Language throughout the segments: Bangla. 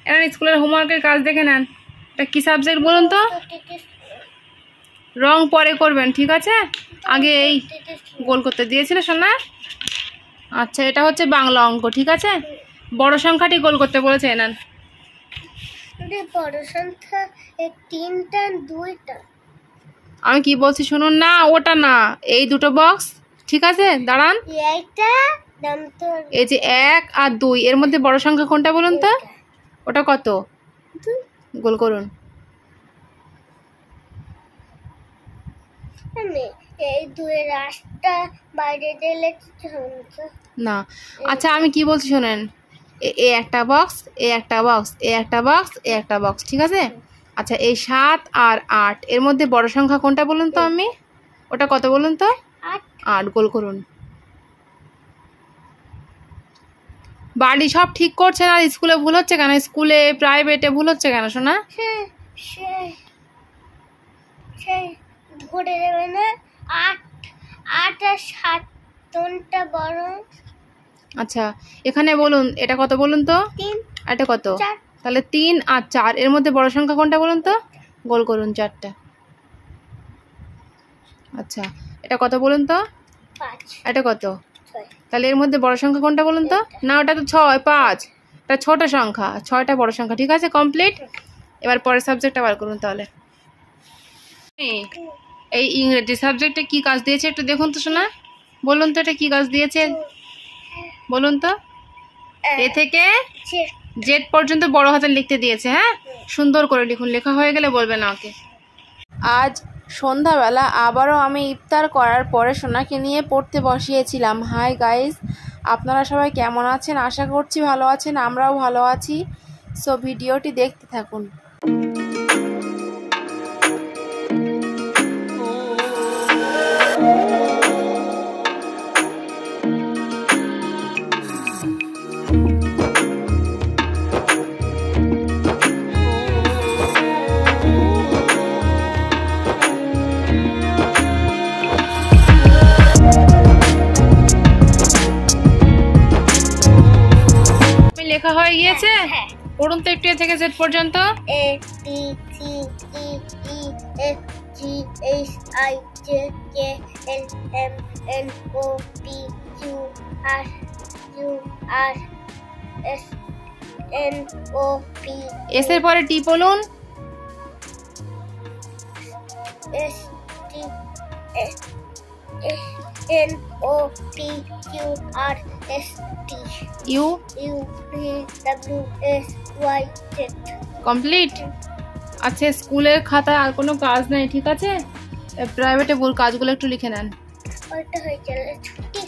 এনার স্কুলের হোমওয়ার্কের কাজ দেখে নেন। এটা কি সাবজেক্ট বলুন তো? রং পরে করবেন, ঠিক আছে? আগে এই গোল করতে দিয়েছিল সোনা। আচ্ছা, এটা হচ্ছে বাংলা অঙ্ক, ঠিক আছে? বড় সংখ্যাটি গোল করতে বলেছে। নেন। বড় সংখ্যা 3টা 2টা। আমি কি বলছি শুনুন না, ওটা না, এই দুটো বক্স, ঠিক আছে? দাঁড়ান। এই যে 1 আর 2 এর মধ্যে বড় সংখ্যা কোনটা বলুন তো? ওটা কত? গোল করুন। এই 2 এর রাস্তা বাইরে দিলে না। আচ্ছা, আমি কি বলছি শুনেন, এ একটা বক্স, এ একটা বক্স, এ একটা বক্স, এ একটা বক্স, ঠিক আছে? আচ্ছা, এই 7 আর 8 এর মধ্যে বড় সংখ্যা কোনটা বলুন তো? আমি ওটা কত বলুন তো? 8। গোল করুন। বাড়ি সব ঠিক করছেন আর স্কুলে ভুল হচ্ছে কেন? স্কুলে প্রাইভেটে ভুল হচ্ছে কেন সোনা? ধরে দেবে না। 8 আর 7 কোনটা বড়? আচ্ছা, এখানে বলুন এটা কত বলুন তো? 3। এটা কত? তাহলে 3 আর 4 এর মধ্যে বড় সংখ্যা কোনটা বলুন তো? গোল করুন 4টা। আচ্ছা, এটা কত বলুন তো? 5। এটা কত? 6। তাহলে এর মধ্যে বড় সংখ্যা কোনটা বলুন তো? না, ওটা তো 6, 5। এটা ছোট সংখ্যা, 6টা বড় সংখ্যা, ঠিক আছে? কমপ্লিট। এবার পরের সাবজেক্টটা বার করুন তাহলে। এই ইংরেজি সাবজেক্টে কি কাজ দিয়েছে একটু দেখুন তো শোনা। বলুন তো এটা কি কাজ দিয়েছে বলুন তো? এ থেকে জেড পর্যন্ত বড় হাতে লিখতে দিয়েছে। হ্যাঁ, সুন্দর করে লিখুন। লেখা হয়ে গেলে বলবেন আমাকে। আজ সন্ধ্যাবেলা আবারও আমি ইফতার করার পরে সোনাকে নিয়ে পড়তে বসিয়েছিলাম। হাই গাইস, আপনারা সবাই কেমন আছেন? আশা করছি ভালো আছেন, আমরাও ভালো আছি। সো ভিডিওটি দেখতে থাকুন। লেখা হয়ে গিয়েছে? পড়ুন তো একটু এ থেকে জেড পর্যন্ত। A B C D E F G H I J K L M N O P Q R S N O P। S এর পরে টি বলুন। S T S N O P Q R S T U V W S Y Z। Complete. আচ্ছা, স্কুলের খাতায় আর কোনো কাজ নাই, ঠিক আছে? প্রাইভেটে ভুল কাজগুলো একটু লিখে নেন। ওটা হয়ে গেল ছুটি।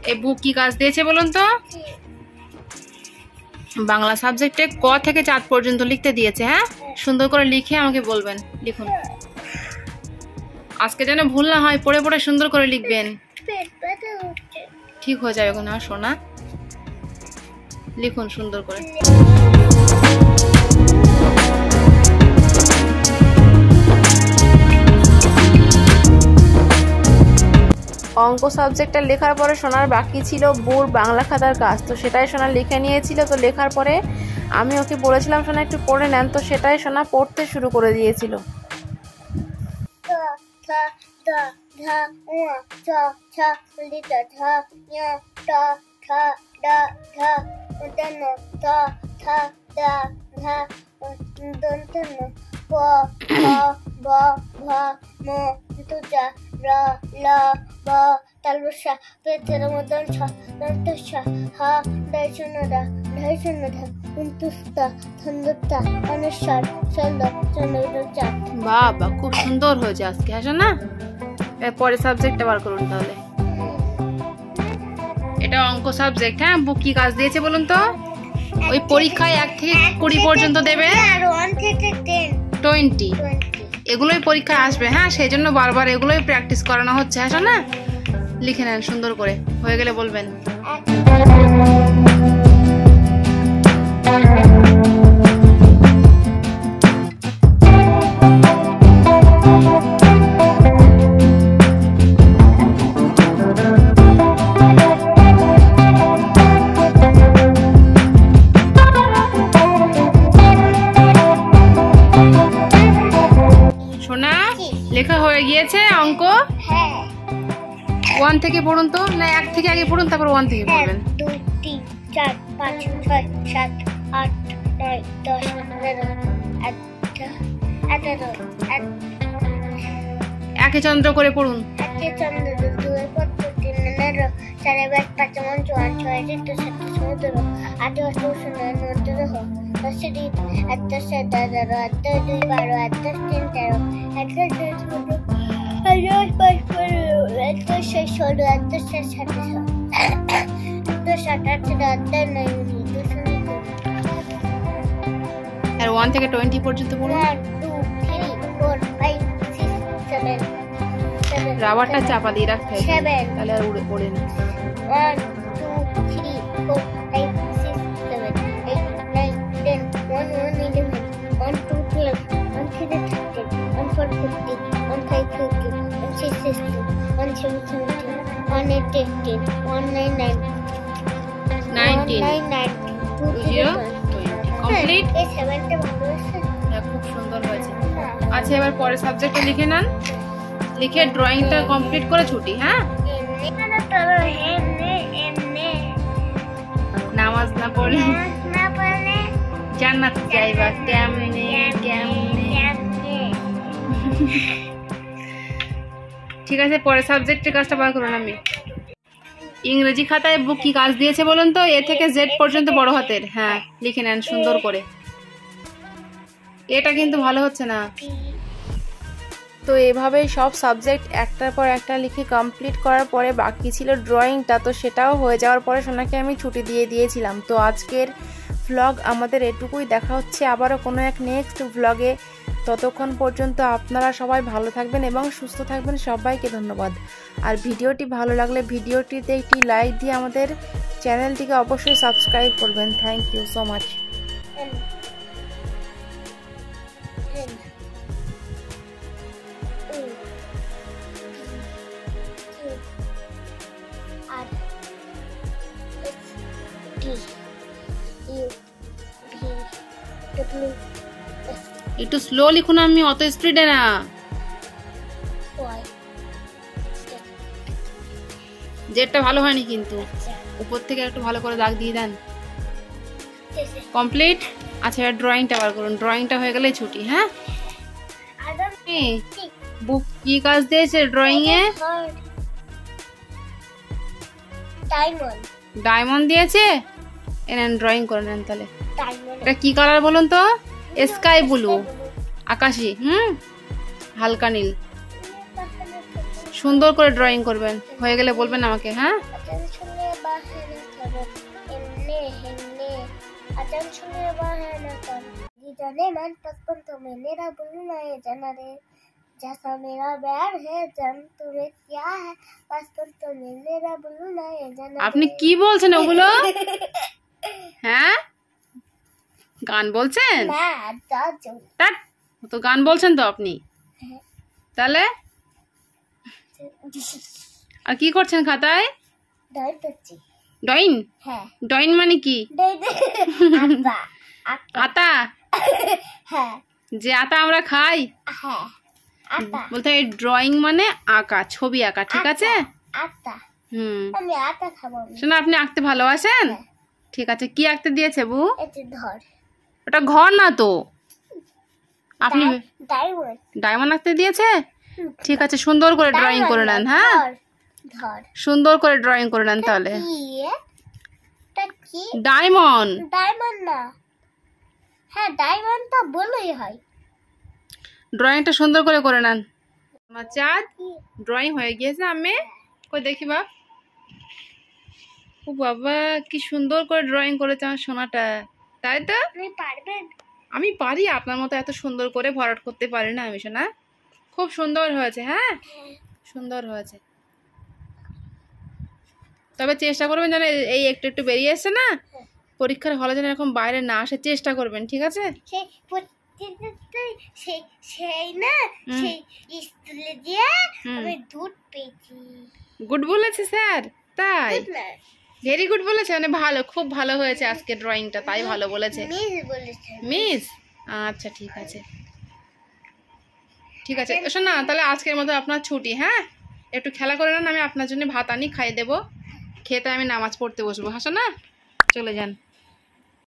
এই বুক কি কাজ দিয়েছে বলুন তো? বাংলা সাবজেক্টে ক থেকে 4 পর্যন্ত লিখতে দিয়েছে। হ্যাঁ, সুন্দর করে লিখে আমাকে বলবেন। লিখুন। আজকে যেন ভুল না হয়, পড়ে পড়ে সুন্দর করে লিখবেন। ঠিক হয়ে যাবে এখন। আর শোনা, লিখুন সুন্দর করে। অঙ্ক সাবজেক্টটা লেখার পরে সোনার বাকি ছিল বোর বাংলা খাতার কাজ, তো সেটাই সোনা লিখে নিয়েছিল। তো লেখার পরে আমি ওকে বলেছিলাম সোনা একটু পড়ে নেন, তো সেটাই সোনা পড়তে শুরু করে দিয়েছিল। তালবসা পেটের মতন দন্তসা হা দাইশনদা ধাইশনদা উন্তুস্তা থন্দতা অনুসার চন্দ চন্দ্রচা। বাবা, খুব সুন্দর হয়েছে আজকে। আসে না? পরে সাবজেক্টটা বার করুন তাহলে। এটা অঙ্ক সাবজেক্ট। হ্যাঁ, বুক কি কাজ দিয়েছে বলুন তো? ওই পরীক্ষায় 1 থেকে 20 পর্যন্ত দেবে, আর 1 থেকে 20 এগুলোই পরীক্ষায় আসবে। হ্যাঁ, সেই জন্য বারবার এগুলোই প্র্যাকটিস করানো হচ্ছে। আসো না? লিখে নেন সুন্দর করে, হয়ে গেলে বলবেন। দিয়েছে অঙ্ক? হ্যাঁ 1 থেকে পড়ুন তো, না 1 থেকে আগে পড়ুন তারপর 1 থেকে 1 পড়বেন। 2 3 4 5 6 7 8 9 10 11 একে চন্দ্র করে পড়ুন। একে চন্দ্র 2 4 3 11 4 5 5 6 7 8 9 10 আর 1 থেকে 20 পর্যন্ত পড়ুন। 1 2 3 4 5 6 7 রাবারটা চাপা দিয়ে রাখতে হবে 7 তাহলে আর উড়ে পড়ে না। 1 2 3 4 5 6 7 8 9 10 1 1 11 1 2 12 1 3 13 1 4 15 1 5 15 1 6 16 1 7 17 1 8 18 1 9 9 19 2 0 কমপ্লিট। এই 7টা ভালো আছে। খুব সুন্দর হয়েছে। আচ্ছা এবার পরের সাবজেক্টটা লিখে নেন, লিখে ড্রয়িংটা কমপ্লিট করে ছুটি। হ্যাঁ, নামাজ না পড়লে জান্নাত যাইবা কেমনে কেমনে। ঠিক আছে, পরের সাবজেক্টের কাজটা বার করুন। আমি ইংরেজি খাতায় বুক কি কাজ দিয়েছে বলুন তো? এ থেকে জেড পর্যন্ত বড় হাতের। হ্যাঁ লিখে নেন সুন্দর করে। এটা কিন্তু ভালো হচ্ছে না। তো এভাবেই সব সাবজেক্ট একটার পর একটা লিখে কমপ্লিট করার পরে বাকি ছিল ড্রয়িংটা, তো সেটাও হয়ে যাওয়ার পরে সোনাকে আমি ছুটি দিয়ে দিয়েছিলাম। তো আজকের ভ্লগ আমাদের এটুকুই, দেখা হচ্ছে আবারও কোনো এক নেক্সট ভ্লগে। ততক্ষণ পর্যন্ত আপনারা সবাই ভালো থাকবেন এবং সুস্থ থাকবেন। সবাইকে ধন্যবাদ। আর ভিডিওটি ভালো লাগলে ভিডিওটিতে একটি লাইক দিয়ে আমাদের চ্যানেলটিকে অবশ্যই সাবস্ক্রাইব করবেন। Thank you so much. একটু স্লো লিখুন, আমি অত স্পিডে না। জেডটা ভালো হয়নি কিন্তু, উপর থেকে একটু ভালো করে দাগ দিয়ে দেন। কমপ্লিট। আচ্ছা এবার ড্রয়িংটা বার করুন, ড্রয়িংটা হয়ে গেলে ছুটি। হ্যাঁ, বুক কি কাজ দিয়েছে ড্রয়িং এ? ডায়মন্ড দিয়েছে। এনেন ড্রয়িং করে নেন তাহলে। এটা কি কালার বলুন তো? স্কাই ব্লু, আকাশি। হালকা নীল। সুন্দর করে ড্রয়িং করবেন, হয়ে গেলে বলবেন আমাকে। হ্যাঁ, जैसा मेरा बैर है जन तुम्हें क्या है बचपन तो मेरा बुलना है जन। আপনি কি বলছেন ওগুলো? হ্যাঁ, গান বলছেন? না দাদু টাট, তো গান বলছেন তো আপনি। তাহলে আর কি করছেন খাতায়? ড্রয়িং করছি। ড্রয়িং? হ্যাঁ। ড্রয়িং মানে কি? আটা আটা? হ্যাঁ। যে আটা আমরা খাই? হ্যাঁ আটা। বলতে এই ড্রয়িং মানে আঁকা, ছবি আঁকা। ঠিক আছে। আটা। আমি আটা খাবো। শোনা, আপনি আঁকতে ভালোবাসেন? ঠিক আছে, কি আঁকতে দিয়েছে বু? এটা ঘর। ওটা ঘর না তো, আপনি ডায়মন্ড। ডায়মন্ড আঁকতে দিয়েছে। ঠিক আছে, সুন্দর করে ড্রয়িং করে নেন। হ্যাঁ, সুন্দর করে ড্রয়িং করে নেন তাহলে। ডায়মন্ড। ডায়মন্ড না, হ্যাঁ ডায়মন্ড তো বলেই হয়। ড্রয়িংটা সুন্দর করে করে নেন। আমার চাঁদ ড্রয়িং হয়ে গিয়েছে। আমি কই দেখি বাপ। ও বাবা, কি সুন্দর করে ড্রয়িং করেছে আমার সোনাটা, তাই তো? আপনি পারবেন? আমি পারি, আপনার মতো এত সুন্দর করে ভরাট করতে পারি না আমি সোনা। খুব সুন্দর হয়েছে। হ্যাঁ, সুন্দর হয়েছে। তবে চেষ্টা করবেন যেন এই একটু একটু বেরিয়ে এসছে না, পরীক্ষার হলে যেন এরকম বাইরে না আসে, চেষ্টা করবেন। ঠিক আছে। সেই না, সেই স্কুলে দিয়ে আমি দুধ পেয়েছি। গুড বলেছে স্যার? তাই? ভেরি গুড বলেছে, মানে ভালো, খুব ভালো হয়েছে আজকে ড্রয়িংটা, তাই ভালো বলেছে। মিস বলেছে। মিস? আচ্ছা ঠিক আছে। ঠিক আছে শোনা, তাহলে আজকের মতো আপনার ছুটি। হ্যাঁ, একটু খেলা করে নেন, আমি আপনার জন্য ভাত আনি খাইয়ে দেবো, খেতে আমি নামাজ পড়তে বসবো। হাসো না, চলে যান।